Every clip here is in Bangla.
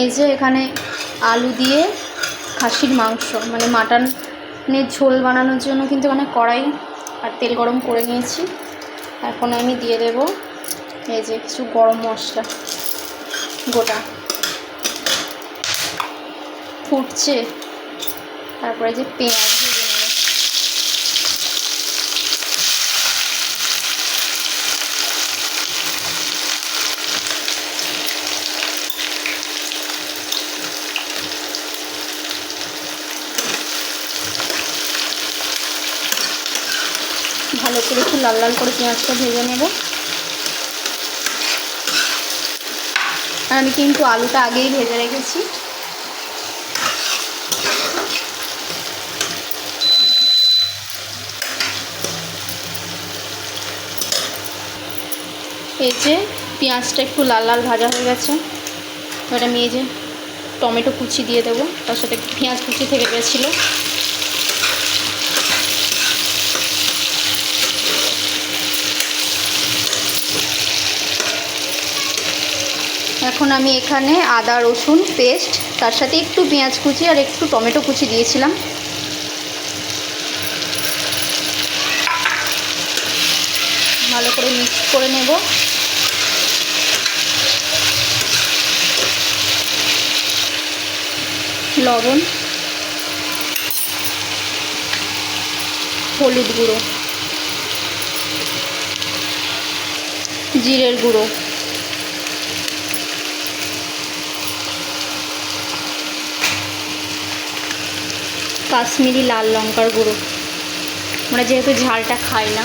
এই যে এখানে আলু দিয়ে খাসির মাংস মানে মাটনের ঝোল বানানোর জন্য কিন্তু এখানে কড়াই আর তেল গরম করে নিয়েছি। এখন আমি দিয়ে দেব এই যে কিছু গরম মশলা গোটা, ফুটছে। তারপরে যে পেঁয়াজ ভেজে নেব। ভালো করে একটু লাল লাল করে পেঁয়াজটা ভেজে নেব। আর আমি কিন্তু আলুটা আগেই ভেজে রেখেছি। এই যে পেঁয়াজটা একটু লাল লাল ভাজা হয়ে গেছে, এবার আমি এই যে টমেটো কুচি দিয়ে দেবো, তার সাথে পেঁয়াজ কুচি থেকে গেছিলো। এখন আমি এখানে আদা রসুন পেস্ট, তার সাথে একটু পেঁয়াজ কুচি আর একটু টমেটো কুচি দিয়েছিলাম। ভালো করে মিক্স করে নেব। লবণ, হলুদ গুঁড়ো, জিরের গুঁড়ো, কাশ্মীরি লাল লঙ্কার গুঁড়ো। আমরা যেহেতু ঝালটা খাই না,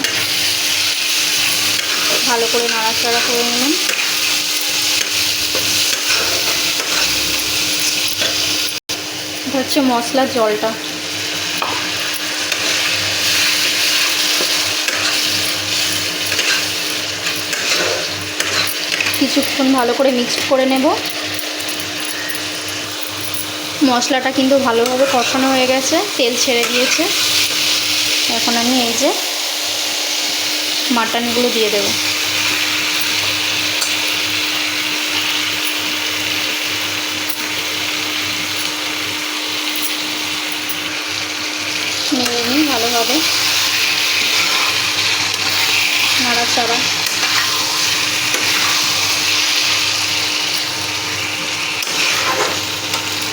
ভালো করে নাড়াচাড়া করে নিলাম। এটা হচ্ছে মশলার জলটা। কিছুক্ষণ ভালো করে মিক্স করে নেব। মশলাটা কিন্তু ভালোভাবে কষানো হয়ে গেছে, তেল ছেড়ে দিয়েছে। এখন আমি এই যে মাটনগুলো দিয়ে দেব। নেড়ে নিই ভালোভাবে, নাড়াচাড়া।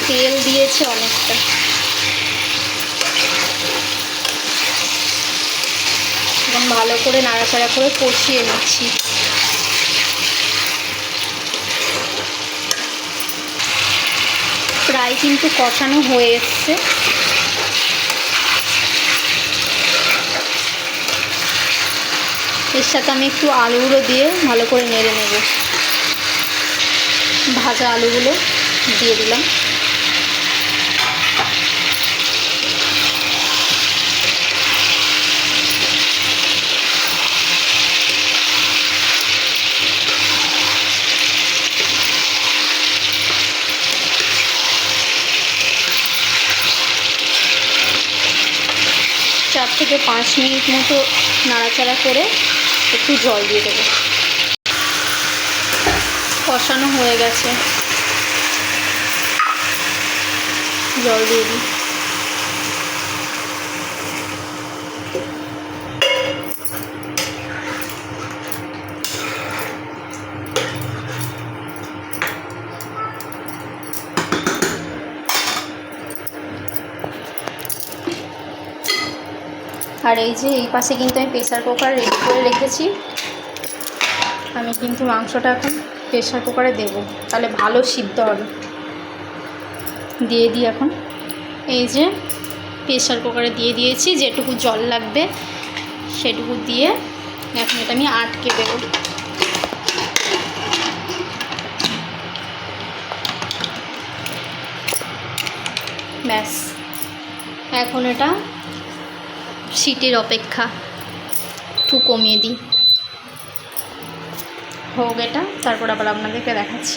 তেল দিয়েছে অনেকটা। এখন ভালো করে নাড়াচাড়া করে কষিয়ে নিচ্ছি। প্রায় কিন্তু কষানো হয়ে এসছে। এর সাথে আমি একটু আলুগুলো দিয়ে ভালো করে নেড়ে নেব। ভাজা আলুগুলো দিয়ে দিলাম। চার থেকে 5 মিনিট মতো নাড়াচাড়া করে একটু জল দিয়ে দেবো। কষানো হয়ে গেছে, জল দিয়ে দিই। আর এই যে এই পাশে কিন্তু আমি প্রেসার কুকার রেডি করে রেখেছি। আমি কিন্তু মাংসটা এখন প্রেসার কুকারে দেবো, তাহলে ভালো সিদ্ধ হবে। দিয়ে দিই এখন। এই যে প্রেসার কুকারে দিয়ে দিয়েছি, যেটুকু জল লাগবে সেটুকু দিয়ে এখন এটা আমি আটকে দেব। ব্যাস, এখন এটা সিটির অপেক্ষা। একটু কমিয়ে দিই, হোক এটা, তারপর আবার আপনাদেরকে দেখাচ্ছি।